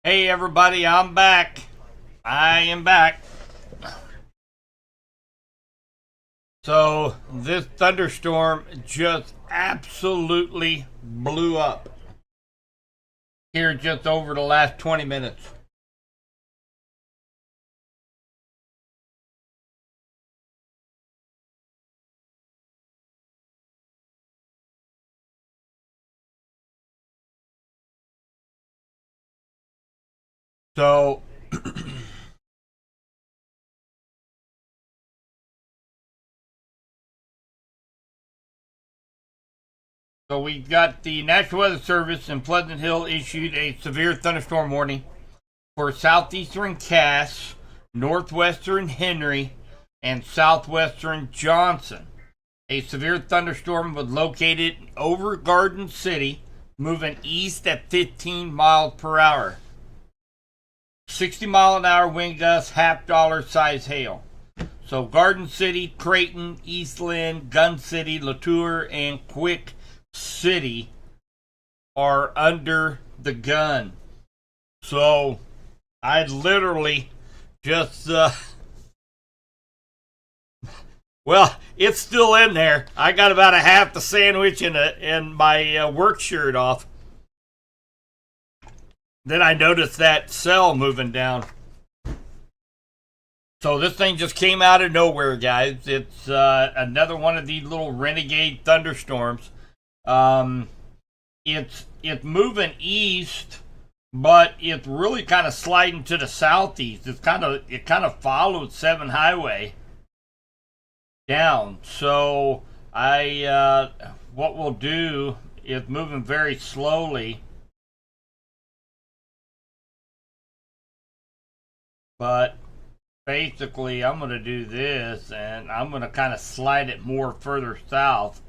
Hey everybody, I'm back. I am back. So this thunderstorm just absolutely blew up here just over the last 20 minutes. So so we got the National Weather Service in Pleasant Hill issued a severe thunderstorm warning for southeastern Cass, northwestern Henry, and southwestern Johnson. A severe thunderstorm was located over Garden City, moving east at 15 miles per hour. 60-mile-an-hour wind gusts, half-dollar size hail. So Garden City, Creighton, East Lynn, Gun City, Latour, and Quick City are under the gun. So I literally just well, it's still in there. I got about a half the sandwich and my work shirt off. Then I noticed that cell moving down. So this thing just came out of nowhere, guys. It's another one of these little renegade thunderstorms. It's moving east, but it's really kind of sliding to the southeast. It kind of followed 7 Highway down. So what we'll do is moving very slowly. But basically, I'm going to do this, and I'm going to kind of slide it more further south.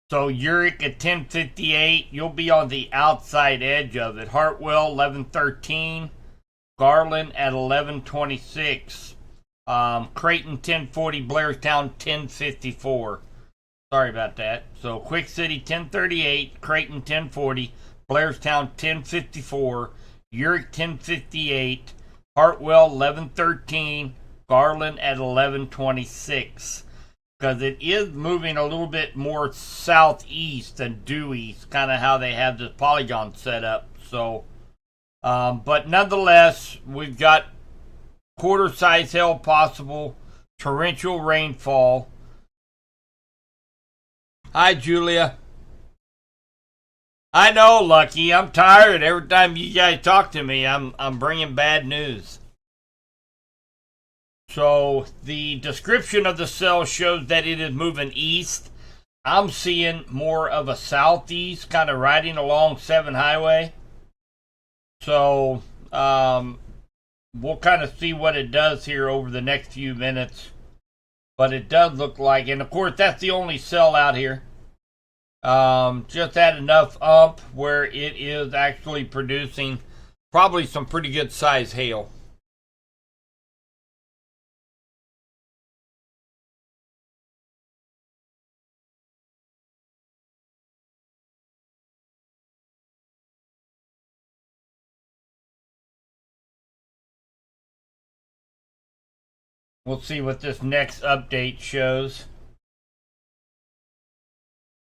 So Uric at 10:58, you'll be on the outside edge of it. Hartwell 11:13, Garland at 11:26, Creighton 10:40, Blairstown 10:54. Sorry about that. So Quick City 10:38, Creighton 10:40. Blairstown 10:54, Uric 10:58, Hartwell 11:13, Garland at 11:26. Because it is moving a little bit more southeast than due east, kind of how they have this polygon set up. So, but nonetheless, we've got quarter-size hail possible, torrential rainfall. Hi, Julia. I know, Lucky. I'm tired. Every time you guys talk to me, I'm bringing bad news. So the description of the cell shows that it is moving east. I'm seeing more of a southeast, kind of riding along 7 Highway. So we'll kind of see what it does here over the next few minutes. But it does look like, and of course that's the only cell out here. Just had enough where it is actually producing probably some pretty good size hail. We'll see what this next update shows.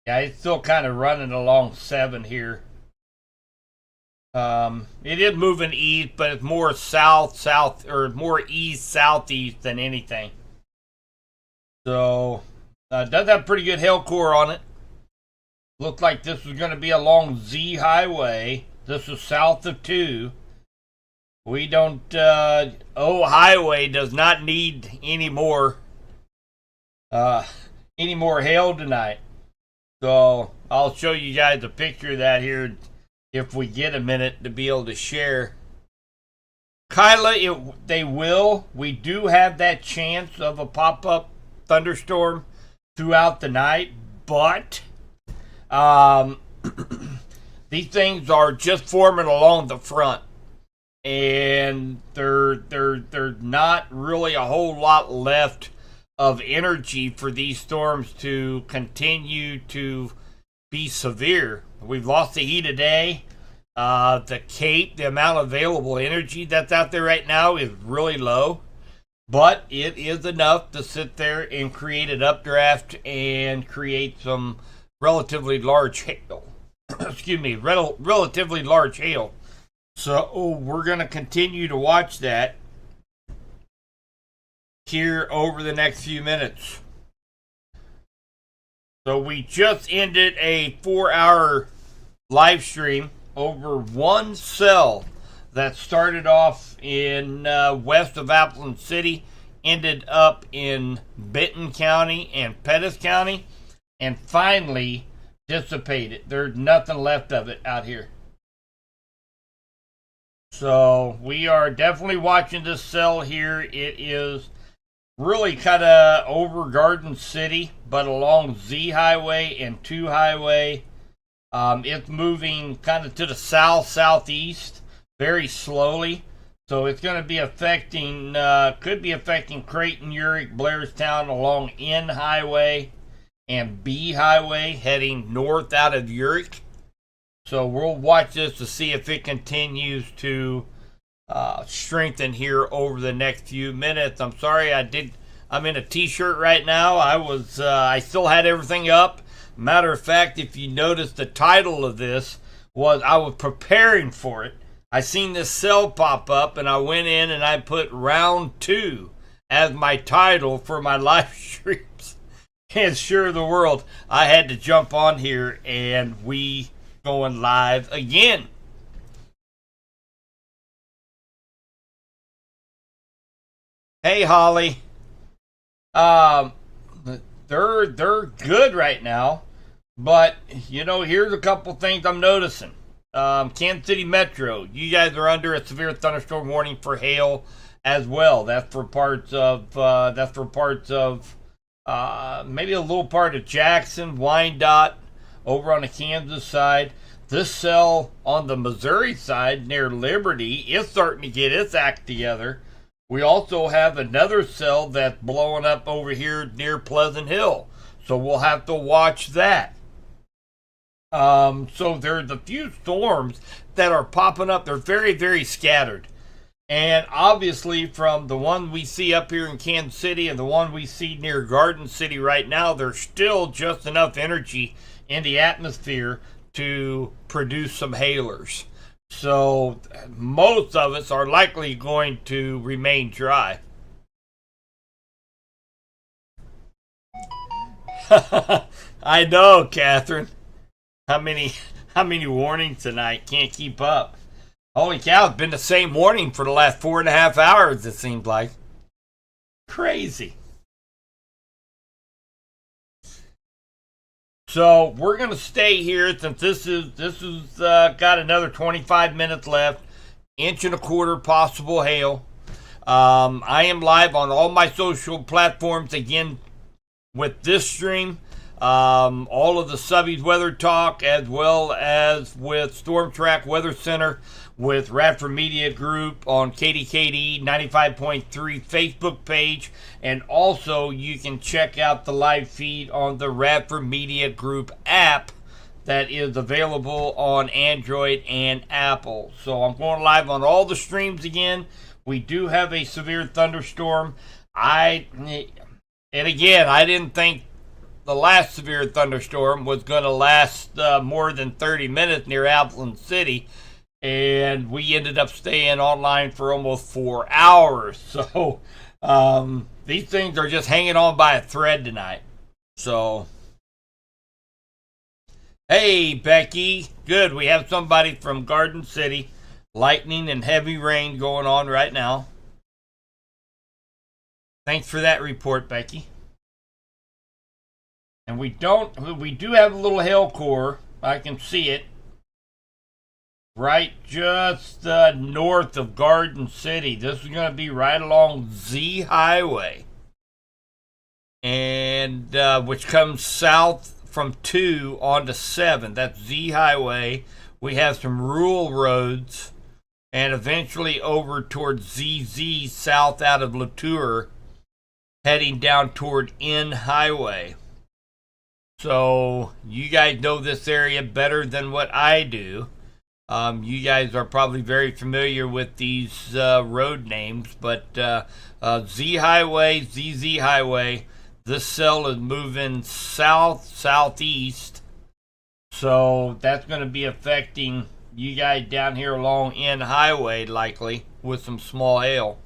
Yeah, it's still kind of running along 7 here. It is moving east, but it's more south, or more east, southeast than anything. So, does have pretty good hail core on it. Looks like this is going to be along Z Highway. This is south of 2. We don't, O Highway does not need any more hail tonight. So I'll show you guys a picture of that here if we get a minute to be able to share. Kyla, they will. We do have that chance of a pop-up thunderstorm throughout the night, but these things are just forming along the front, and there's not really a whole lot left of energy for these storms to continue to be severe. We've lost the heat today. The Cape, the amount of available energy that's out there right now is really low, but it is enough to sit there and create an updraft and create some relatively large hail. Excuse me, relatively large hail. So we're going to continue to watch that here over the next few minutes. So we just ended a 4-hour live stream over one cell that started off in west of Appleton City, ended up in Benton County and Pettis County, and finally dissipated. There's nothing left of it out here. So we are definitely watching this cell here. It is really kind of over Garden City, but along Z Highway and 2 Highway. It's moving kind of to the southeast very slowly. So it's going to be affecting, could be affecting Creighton, Urick, Blairstown along N Highway and B Highway heading north out of Urick. So we'll watch this to see if it continues to strengthen here over the next few minutes. I'm sorry, I'm in a t-shirt right now. I still had everything up. Matter of fact, if you notice, the title of this was, I was preparing for it. I seen this cell pop up and I went in and I put round 2 as my title for my live streams. And sure the world, I had to jump on here and we going live again. Hey Holly. They're good right now, but here's a couple things I'm noticing. Kansas City Metro, you guys are under a severe thunderstorm warning for hail as well. That's for parts of maybe a little part of Jackson, Wyandotte, over on the Kansas side. This cell on the Missouri side near Liberty is starting to get its act together. We also have another cell that's blowing up over here near Pleasant Hill. So we'll have to watch that. So there's a few storms that are popping up. They're very, very scattered. And obviously from the one we see up here in Kansas City and the one we see near Garden City right now, there's still just enough energy in the atmosphere to produce some hailers. So most of us are likely going to remain dry. I know, Catherine. How many warnings tonight? Can't keep up. Holy cow, it's been the same warning for the last 4.5 hours, it seems like. Crazy. So we're gonna stay here since this is got another 25 minutes left. 1.25 inch possible hail. I am live on all my social platforms again with this stream. All of the Subby's Weather Talk, as well as with Storm Track Weather Center, with Radford Media Group on KDKD 95.3 Facebook page, and also you can check out the live feed on the Radford Media Group app that is available on Android and Apple. So I'm going live on all the streams again. We do have a severe thunderstorm. And again, I didn't think the last severe thunderstorm was going to last more than 30 minutes near Appleton City, and we ended up staying online for almost 4 hours. So these things are just hanging on by a thread tonight. So, hey, Becky. Good. We have somebody from Garden City. Lightning and heavy rain going on right now. Thanks for that report, Becky. And we do have a little hail core. I can see it. Right just north of Garden City. This is going to be right along Z Highway. And which comes south from 2 onto 7. That's Z Highway. We have some rural roads. And eventually over towards ZZ south out of Latour. Heading down toward N Highway. So you guys know this area better than what I do. You guys are probably very familiar with these road names, but Z Highway, ZZ Highway, this cell is moving south, southeast. So that's going to be affecting you guys down here along N Highway, likely, with some small hail.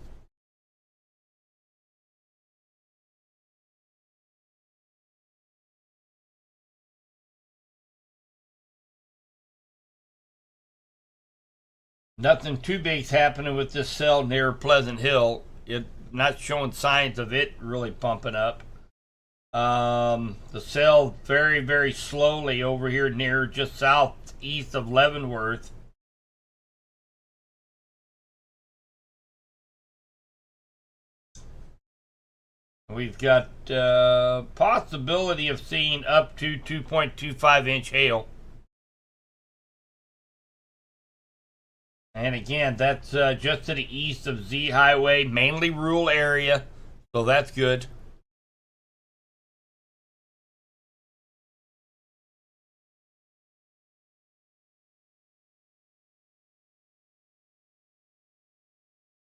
Nothing too big's happening with this cell near Pleasant Hill. It not showing signs of it really pumping up. The cell very, very slowly over here near just southeast of Leavenworth. We've got possibility of seeing up to 2.25-inch hail. And again, that's just to the east of Z Highway, mainly rural area, so that's good.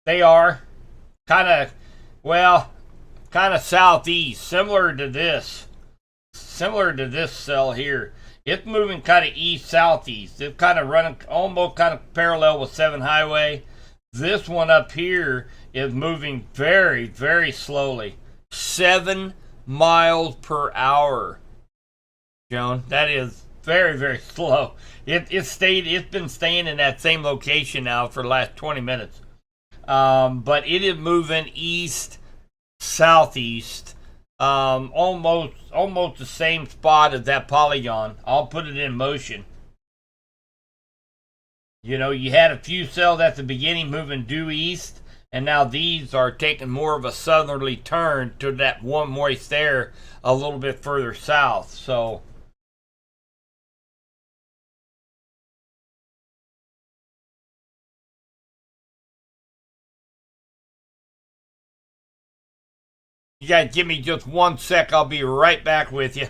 They are kind of, well, kind of southeast, similar to this cell here. It's moving kind of east southeast. It's kind of running almost kind of parallel with 7 Highway. This one up here is moving very, very slowly. 7 miles per hour. Joan, that is very, very slow. It's been staying in that same location now for the last 20 minutes. But it is moving east southeast, almost the same spot as that polygon. I'll put it in motion. You know, you had a few cells at the beginning moving due east, and now these are taking more of a southerly turn to that one moist there a little bit further south. So you guys give me just 1 sec. I'll be right back with you.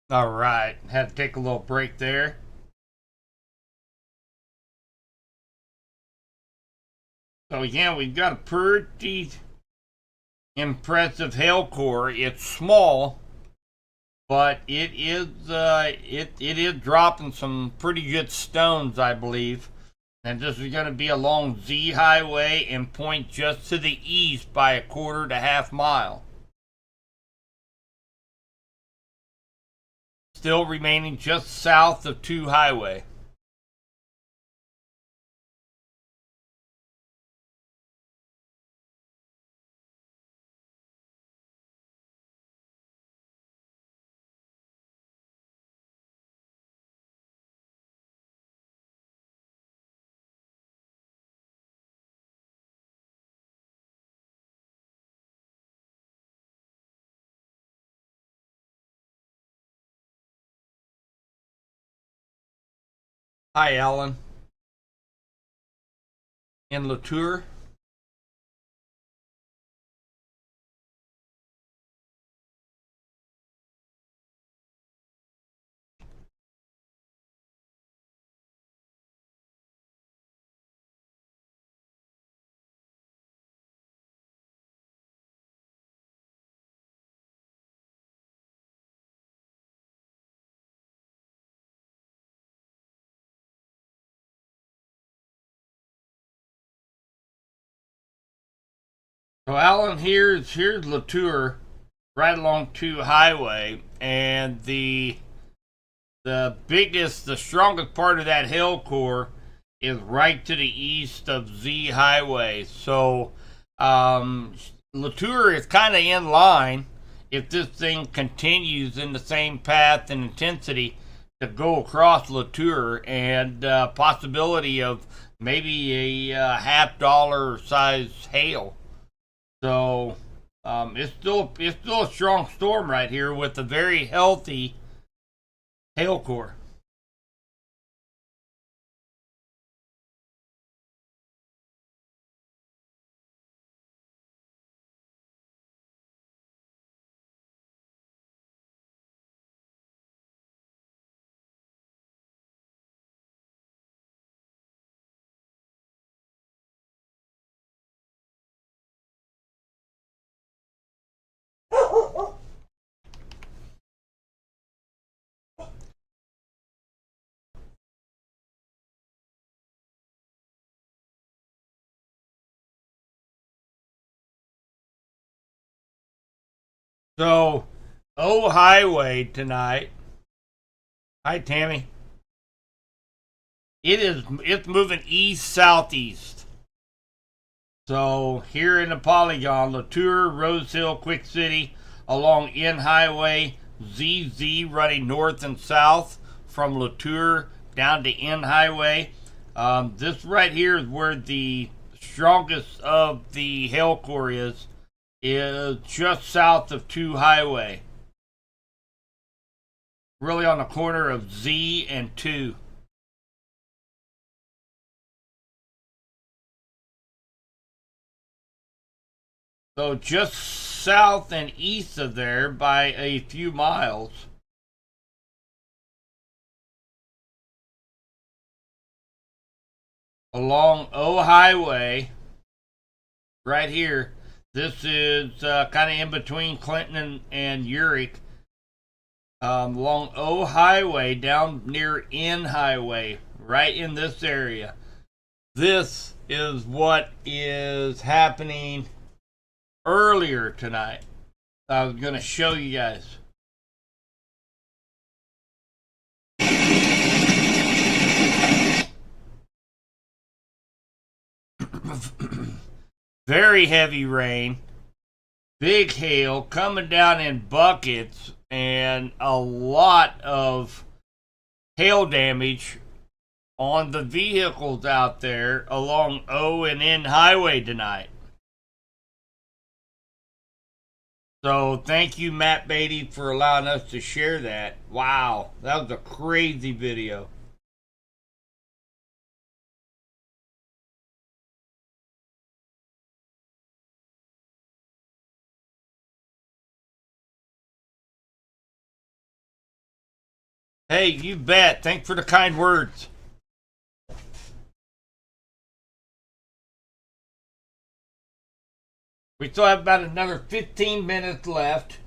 All right, had to take a little break there. So yeah, we've got a pretty impressive hail core. It's small, but it is dropping some pretty good stones, I believe. And this is going to be along Z Highway and point just to the east by a quarter to half mile. Still remaining just south of 2 Highway. Hi, Alan. In Latour. So Alan, here's Latour, right along 2 Highway, and the strongest part of that hail core is right to the east of Z Highway. So Latour is kind of in line if this thing continues in the same path and intensity to go across Latour, and possibility of maybe a $half size hail. So it's still a strong storm right here with a very healthy hail core. So O Highway tonight. Hi Tammy. It's moving east southeast. So here in the polygon, Latour, Rose Hill, Quick City, along N Highway, ZZ running north and south from Latour down to N Highway. This right here is where the strongest of the hail core is just south of 2 Highway. Really on the corner of Z and 2. So just south and east of there by a few miles. Along O Highway, right here. This is kind of in between Clinton and Uric. Along O Highway down near N Highway, right in this area. This is what is happening earlier tonight. I was going to show you guys. Very heavy rain, big hail coming down in buckets, and a lot of hail damage on the vehicles out there along O and N Highway tonight. So thank you, Matt Beatty, for allowing us to share that. Wow, that was a crazy video. Hey, you bet. Thanks for the kind words. We still have about another 15 minutes left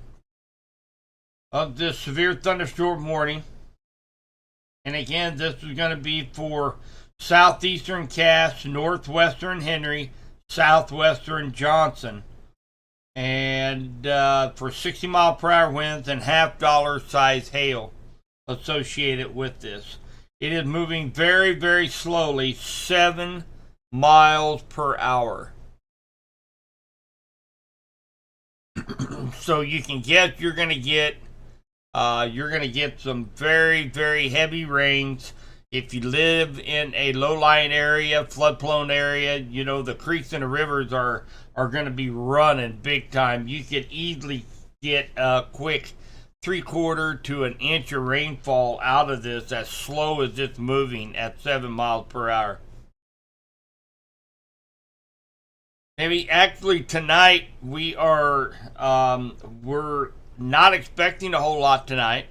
of this severe thunderstorm warning. And again, this is going to be for southeastern Cass, northwestern Henry, southwestern Johnson. And for 60-mile-per-hour winds and $half size hail associated with this. It is moving very, very slowly, 7 miles per hour. So you can get, you're going to get some very, very heavy rains. If you live in a low-lying area, flood-prone area, you know, the creeks and the rivers are going to be running big time. You could easily get a quick 3/4 to an inch of rainfall out of this as slow as it's moving at 7 miles per hour. Maybe actually tonight we're not expecting a whole lot tonight.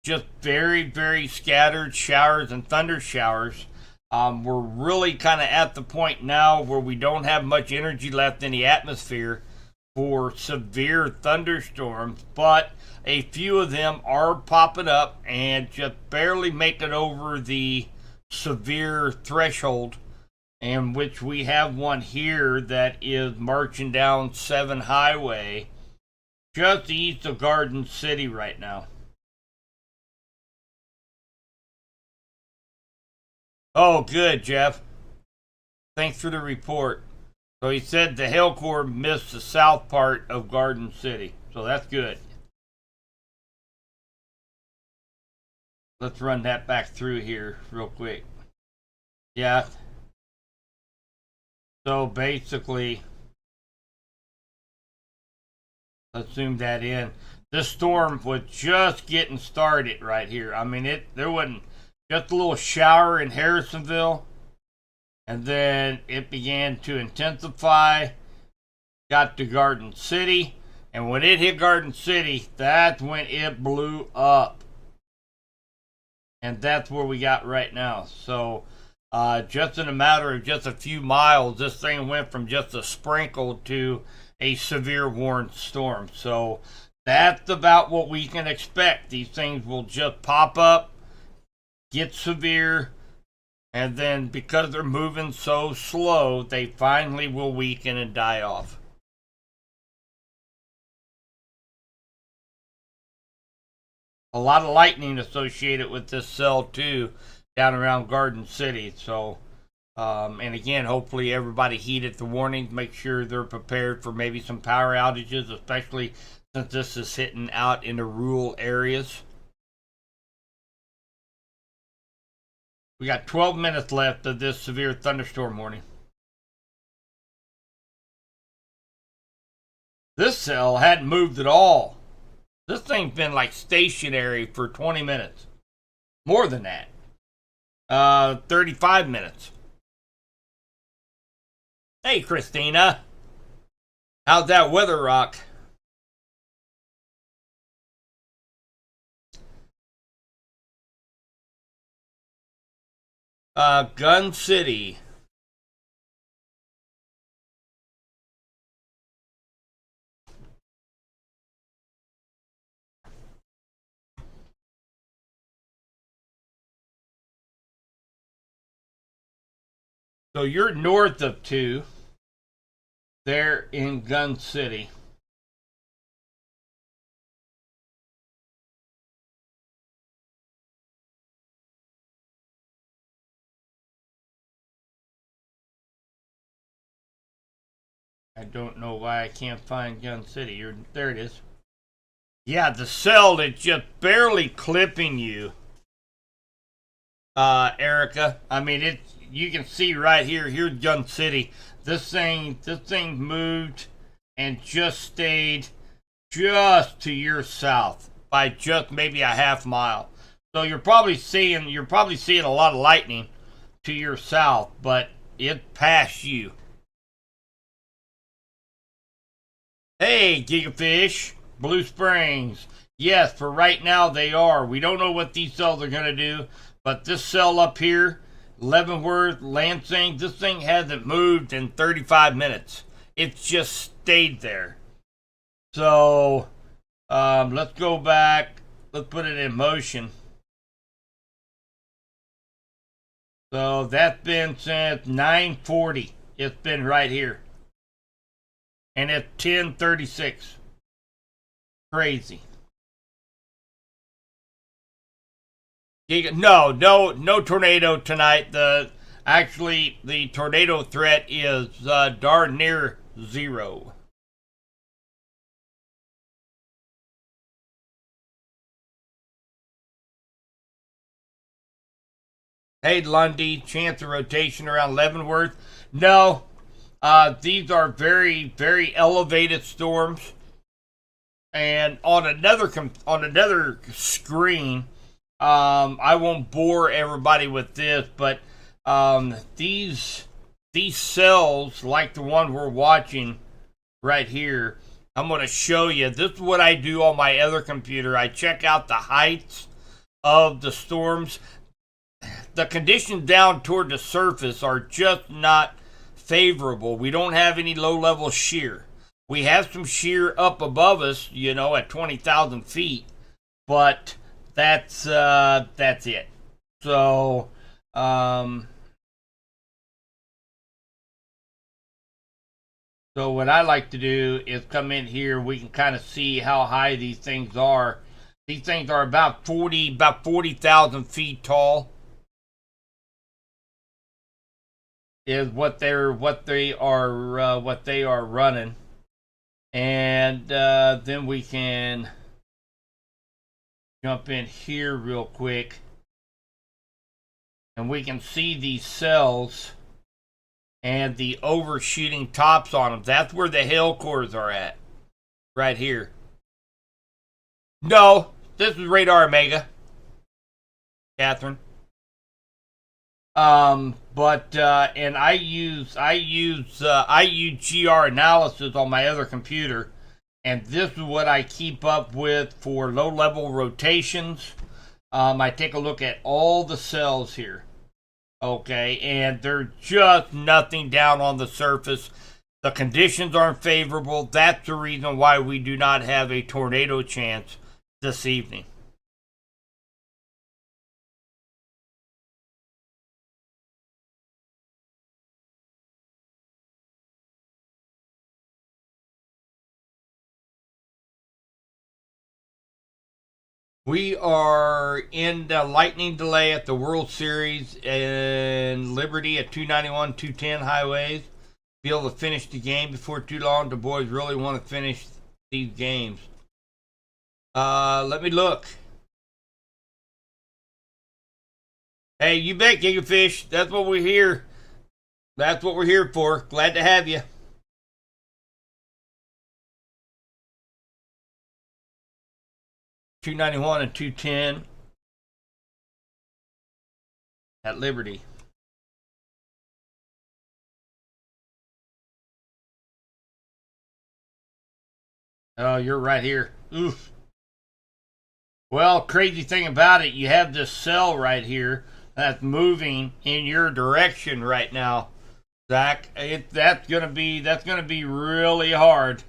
Just very, very scattered showers and thunder showers. We're really kind of at the point now where we don't have much energy left in the atmosphere for severe thunderstorms, but a few of them are popping up and just barely making over the severe threshold in which we have one here that is marching down 7 Highway, just east of Garden City right now. Oh, good, Jeff. Thanks for the report. So he said the Hail Corps missed the south part of Garden City. So that's good. Let's run that back through here real quick. Yeah. So basically, let's zoom that in. This storm was just getting started right here. I mean, there wasn't just a little shower in Harrisonville, and then it began to intensify, got to Garden City, and when it hit Garden City, that's when it blew up. And that's where we got right now. So just in a matter of just a few miles, this thing went from just a sprinkle to a severe warned storm. So that's about what we can expect. These things will just pop up, get severe, and then because they're moving so slow, they finally will weaken and die off. A lot of lightning associated with this cell too, down around Garden City. So, and again, hopefully everybody heeded the warnings. Make sure they're prepared for maybe some power outages, especially since this is hitting out in the rural areas. We got 12 minutes left of this severe thunderstorm warning. This cell hadn't moved at all. This thing's been like stationary for 20 minutes. More than that. 35 minutes. Hey, Christina. How's that weather rock? Gun City. So you're north of 2. They're in Gun City. I don't know why I can't find Gun City. There it is. Yeah, the cell that's just barely clipping you, Erica. I mean, you can see right here. Here's Gun City. This thing moved and just stayed just to your south by just maybe a half mile. So you're probably seeing a lot of lightning to your south, but it passed you. Hey, Gigafish, Blue Springs. Yes, for right now they are. We don't know what these cells are going to do, but this cell up here, Leavenworth, Lansing, this thing hasn't moved in 35 minutes. It's just stayed there. So, let's go back. Let's put it in motion. So that's been since 9:40. It's been right here. And it's 10:36. Crazy. No tornado tonight. Actually, the tornado threat is darn near 0. Hey, Lundy, chance of rotation around Leavenworth? No. These are very, very elevated storms. And on another screen, I won't bore everybody with this, but these cells, like the one we're watching right here, I'm going to show you. This is what I do on my other computer. I check out the heights of the storms. The conditions down toward the surface are just not favorable. We don't have any low-level shear. We have some shear up above us, at 20,000 feet, but that's it. So, So what I like to do is come in here. We can kind of see how high these things are. These things are about 40,000 feet tall. Is what they are running, and then we can jump in here real quick, and we can see these cells and the overshooting tops on them. That's where the hail cores are at, right here. No, this is radar Omega, Catherine. And I use GR analysis on my other computer, and this is what I keep up with for low level rotations. I take a look at all the cells here, okay, and they're just nothing down on the surface. The conditions aren't favorable. That's the reason why we do not have a tornado chance this evening. We are in the lightning delay at the World Series in Liberty at 291, 210 highways. Be able to finish the game before too long. The boys really want to finish these games. Let me look. Hey, you bet, Gigafish. That's what we're here. That's what we're here for. Glad to have you. .291 and 210 at Liberty. Oh, you're right here. Oof. Well, crazy thing about it, you have this cell right here that's moving in your direction right now, Zach. That's gonna be really hard.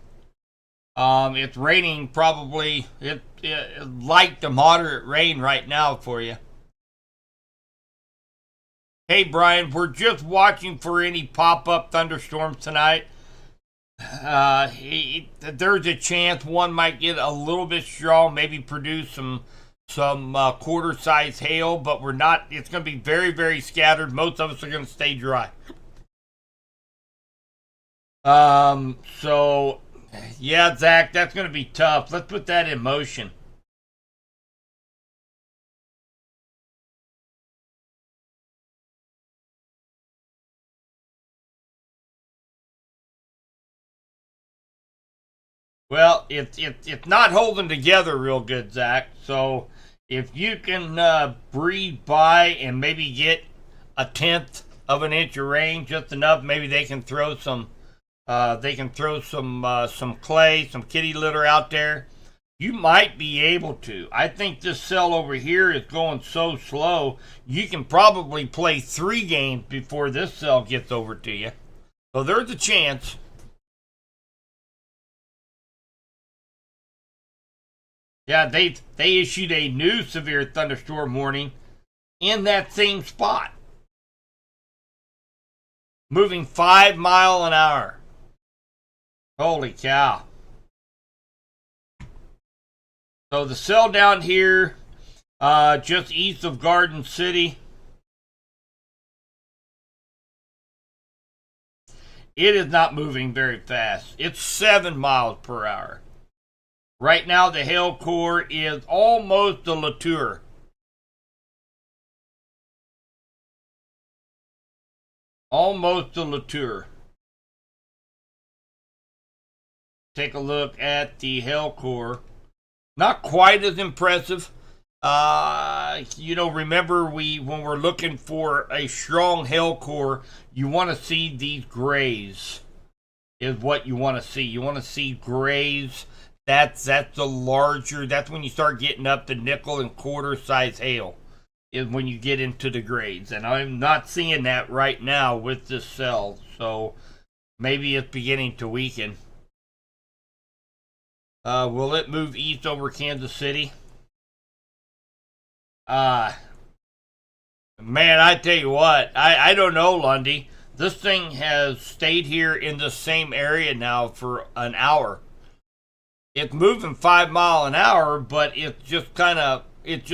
It's raining probably light to moderate rain right now for you. Hey Brian, we're just watching for any pop-up thunderstorms tonight. There's a chance one might get a little bit strong, maybe produce some quarter-size hail, but we're not. It's going to be very, very scattered. Most of us are going to stay dry. So yeah, Zach, that's going to be tough. Let's put that in motion. Well, it's not holding together real good, Zach. So if you can breathe by and maybe get a tenth of an inch of rain, just enough, maybe they can throw some some clay, some kitty litter out there. You might be able to. I think this cell over here is going so slow, you can probably play 3 games before this cell gets over to you. So there's a chance. Yeah, they issued a new severe thunderstorm warning in that same spot. Moving 5 miles an hour. Holy cow. So the cell down here, just east of Garden City, it is not moving very fast. It's 7 miles per hour. Right now, the hail core is almost a Latour. Almost a Latour. Take a look at the hail core. Not quite as impressive. Remember when we're looking for a strong hail core, you want to see these grays. Is what you want to see. You want to see grays. That's the larger. That's when you start getting up to nickel and quarter size hail. Is when you get into the grades, and I'm not seeing that right now with this cell. So maybe it's beginning to weaken. Will it move east over Kansas City? Man, I tell you what, I don't know, Lundy. This thing has stayed here in the same area now for an hour. It's moving 5 mile an hour, but it's just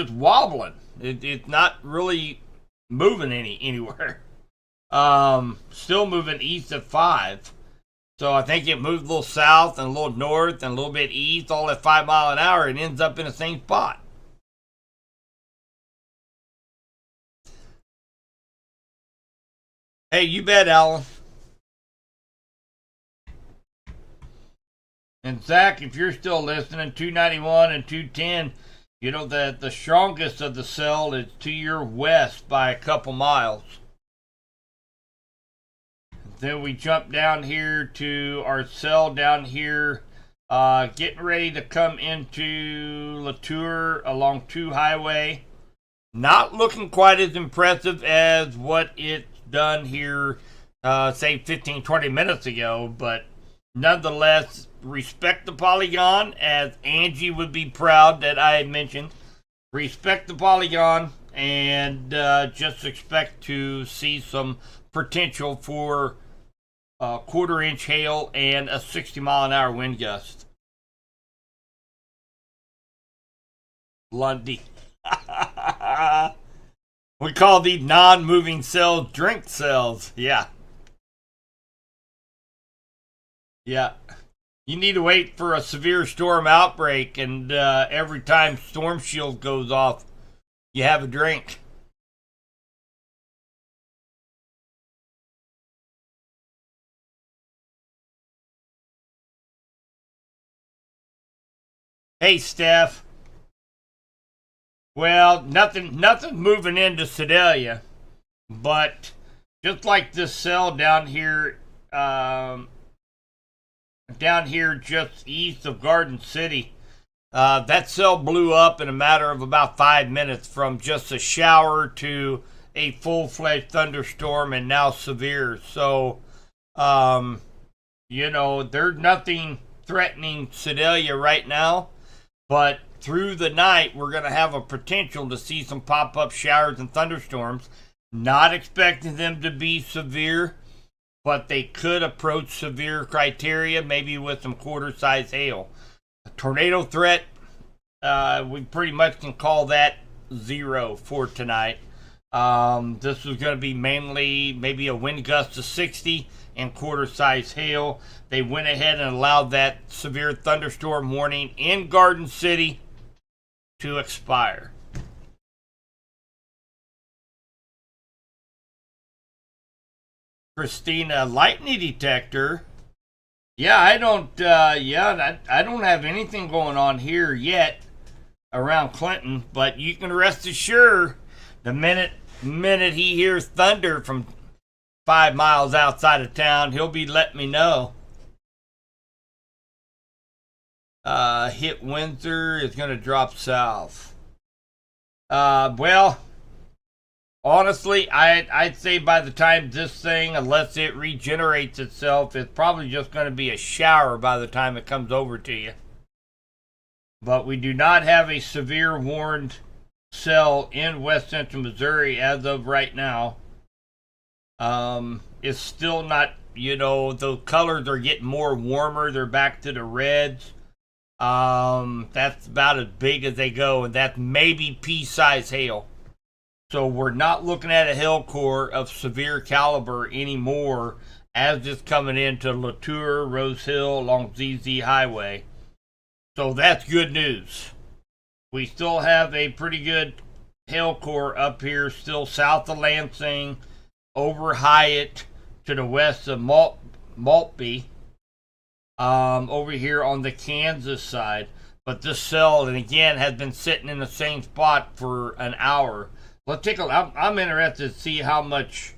wobbling. It's not really moving anywhere. Still moving east at 5. So I think it moved a little south and a little north and a little bit east, all at 5 mile an hour, and ends up in the same spot. Hey, you bet, Alan. And Zach, if you're still listening, 291 and 210, you know that the strongest of the cell is to your west by a couple miles. Then we jump down here to our cell down here, getting ready to come into Latour along 2 Highway. Not looking quite as impressive as what it's done here, say 15, 20 minutes ago, but nonetheless, respect the polygon, as Angie would be proud that I had mentioned. Respect the polygon, and just expect to see some potential for 1/4 inch hail and a 60 mile an hour wind gust. Lundy. We call these non-moving cells drink cells. Yeah. Yeah. You need to wait for a severe storm outbreak, and every time Storm Shield goes off, you have a drink. Hey, Steph. Well, nothing's moving into Sedalia, but just like this cell down here just east of Garden City, that cell blew up in a matter of about 5 minutes from just a shower to a full-fledged thunderstorm and now severe. So, there's nothing threatening Sedalia right now. But through the night, we're going to have a potential to see some pop-up showers and thunderstorms. Not expecting them to be severe, but they could approach severe criteria, maybe with some quarter-size hail. A tornado threat, we pretty much can call that 0 for tonight. This is going to be mainly maybe a wind gust of 60 and quarter-size hail. They went ahead and allowed that severe thunderstorm warning in Garden City to expire. Christina, lightning detector. Yeah, I don't have anything going on here yet around Clinton, but you can rest assured the minute he hears thunder from 5 miles outside of town, he'll be letting me know. Hit Windsor, is going to drop south. Well, honestly, I'd say by the time this thing, unless it regenerates itself, it's probably just going to be a shower by the time it comes over to you. But we do not have a severe warned cell in west central Missouri as of right now. It's still not, the colors are getting more warmer. They're back to the reds. That's about as big as they go, and that's maybe pea-size hail. So we're not looking at a hail core of severe caliber anymore as it's coming into Latour, Rose Hill, along ZZ Highway. So that's good news. We still have a pretty good hail core up here, still south of Lansing, over Hyatt, to the west of Maltby, over here on the Kansas side. But this cell, and again, has been sitting in the same spot for an hour. Let's take a look. I'm interested to see how much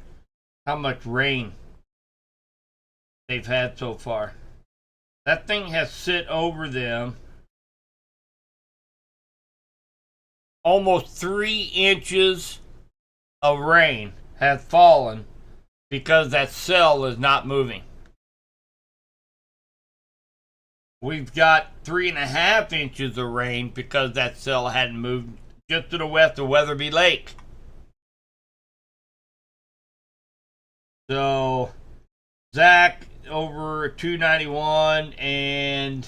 rain they've had so far. That thing has sit over them. Almost 3 inches of rain has fallen because that cell is not moving. We've got 3.5 inches of rain because that cell hadn't moved just to the west of Weatherby Lake. So Zach over 291 and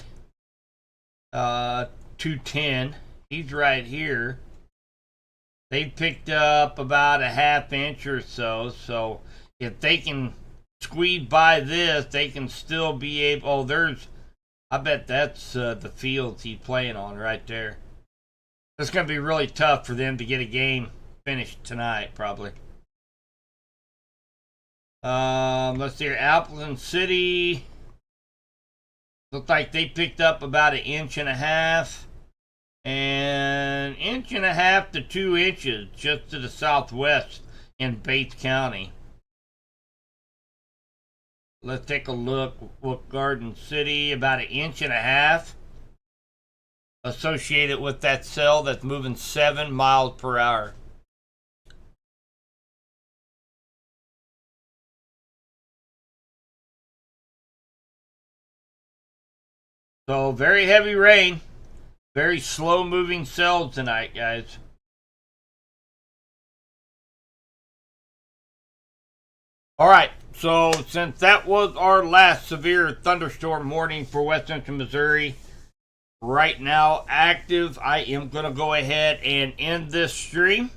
210. He's right here. They picked up about a half inch or so. So if they can squeeze by this, they can still be able. Oh, I bet that's the fields he's playing on right there. It's going to be really tough for them to get a game finished tonight, probably. Let's see here. Appleton City. Looks like they picked up about 1.5 inches. And 1.5 to 2 inches just to the southwest in Bates County. Let's take a look with Garden City. About 1.5 inches. Associated with that cell that's moving 7 miles per hour. So very heavy rain. Very slow moving cells tonight, guys. Alright, so since that was our last severe thunderstorm morning for West Central Missouri, right now active, I am going to go ahead and end this stream.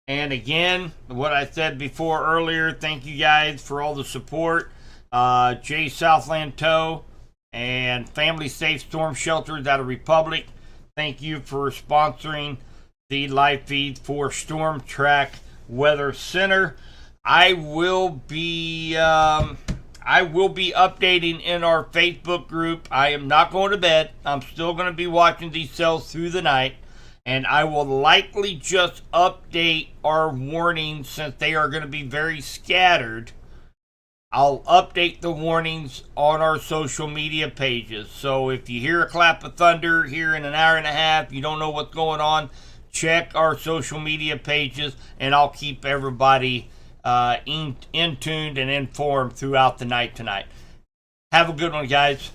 And again, what I said before earlier, thank you guys for all the support. Jay Southland Tow and Family Safe Storm Shelters out of Republic, thank you for sponsoring the live feed for Storm Track Weather Center. I will be updating in our Facebook group. I am not going to bed. I'm still going to be watching these cells through the night. And I will likely just update our warnings since they are going to be very scattered. I'll update the warnings on our social media pages. So if you hear a clap of thunder here in an hour and a half, you don't know what's going on, check our social media pages and I'll keep everybody in tuned and informed throughout the night tonight. Have a good one, guys.